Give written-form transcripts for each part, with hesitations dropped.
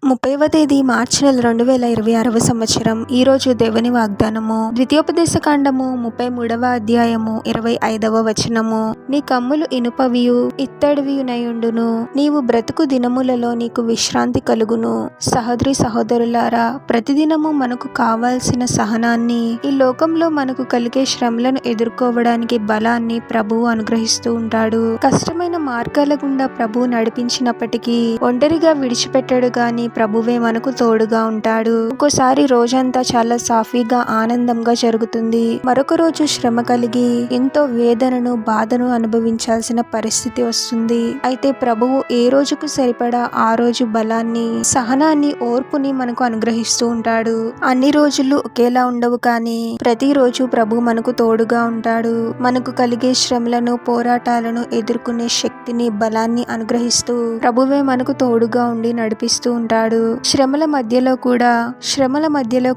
30వ తేదీ మార్చి నెల 2026వ సంవత్సరం. ఈరోజు దేవుని వాగ్దానము ద్వితీయోపదేశకాండము 33వ అధ్యాయము 25వ వచనము. నీ కమ్ములు ఇనుపవియు ఇత్తడివియునయుండును, నీవు బ్రతుకు దినములలో నీకు విశ్రాంతి కలుగును. సహోదరి సహోదరులారా, ప్రతిదినము మనకు కావాల్సిన సహనాన్ని, ఈ లోకంలో మనకు కలిగే శ్రమలను ఎదుర్కోవడానికి బలాన్ని ప్రభువు అనుగ్రహిస్తూ ఉంటాడు. కష్టమైన మార్గాల గుండా ప్రభువు నడిపించినప్పటికీ ఒంటరిగా విడిచిపెట్టాడు గాని ప్రభువే మనకు తోడుగా ఉంటాడు. ఒక్కోసారి రోజంతా చాలా సాఫీగా ఆనందంగా జరుగుతుంది, మరొక రోజు శ్రమ కలిగి ఎంతో వేదనను బాధను అనుభవించాల్సిన పరిస్థితి వస్తుంది. అయితే ప్రభువు ఏ రోజుకు సరిపడా ఆ రోజు బలాన్ని, సహనాన్ని, ఓర్పుని మనకు అనుగ్రహిస్తూ ఉంటాడు. అన్ని రోజులు ఒకేలా ఉండవు, కానీ ప్రతిరోజు ప్రభు మనకు తోడుగా ఉంటాడు. మనకు కలిగే శ్రమలను, పోరాటాలను ఎదుర్కొనే శక్తిని, బలాన్ని అనుగ్రహిస్తూ ప్రభువే మనకు తోడుగా ఉండి నడిపిస్తూ ఉంటాడు. శ్రమల మధ్యలో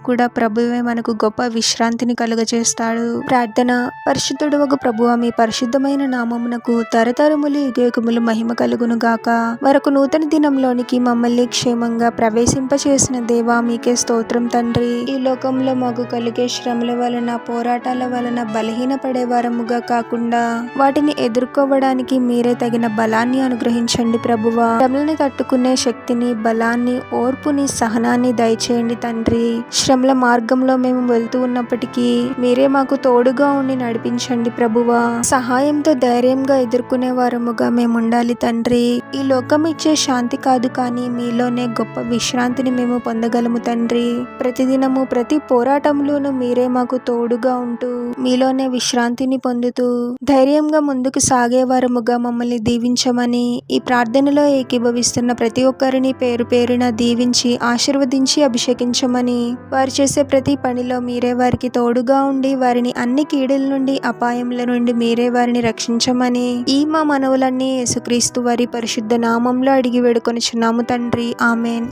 కూడా ప్రభువే మనకు గొప్ప విశ్రాంతిని కలుగజేస్తాడు. ప్రార్థన. పరిశుద్ధుడవగు ప్రభువా, మీ పరిశుద్ధమైన నామమునకు తరతరములు యుగయుగములు మహిమ కలుగును గాక. మరొక నూతన దినంలోనికి మమ్మల్ని క్షేమంగా ప్రవేశింపచేసిన దేవా, మీకే స్తోత్రం తండ్రి. ఈ లోకంలో మాకు కలిగే శ్రమల వలన, పోరాటాల వలన బలహీన పడే వారముగా కాకుండా వాటిని ఎదుర్కోవడానికి మీరే తగిన బలాన్ని అనుగ్రహించండి ప్రభువా. శ్రమలను తట్టుకునే శక్తిని, బలాన్ని, ఓర్పుని, సహనాన్ని దయచేయండి తండ్రి. శ్రమల మార్గంలో మేము వెళ్తూ ఉన్నప్పటికీ మీరే మాకు తోడుగా ఉండి నడిపించండి ప్రభువా. సహాయంతో ధైర్యంగా ఎదుర్కొనే వారముగా మేము ఉండాలి తండ్రి. ఈ లోకం ఇచ్చే శాంతి కాదు, కానీ మీలోనే గొప్ప విశ్రాంతిని మేము పొందగలము తండ్రి. ప్రతిదినము ప్రతి పోరాటంలోనూ మీరే మాకు తోడుగా ఉంటూ మీలోనే విశ్రాంతిని పొందుతూ ధైర్యంగా ముందుకు సాగే వారముగా మమ్మల్ని దీవించమని, ఈ ప్రార్థనలో ఏకీభవిస్తున్న ప్రతి ఒక్కరిని పేరు పేరున దీవించి ఆశీర్వదించి అభిషేకించమని, వారు చేసే ప్రతి పనిలో మీరే వారికి తోడుగా ఉండి వారిని అన్ని కీడుల నుండి, అపాయముల నుండి మీరే వారిని రక్షించమని ఈ మా మనవులన్నీ యేసుక్రీస్తు వారి పరిశుద్ధ నామంలో అడిగి వేడుకొనుచున్నాము తండ్రి. ఆమెన్.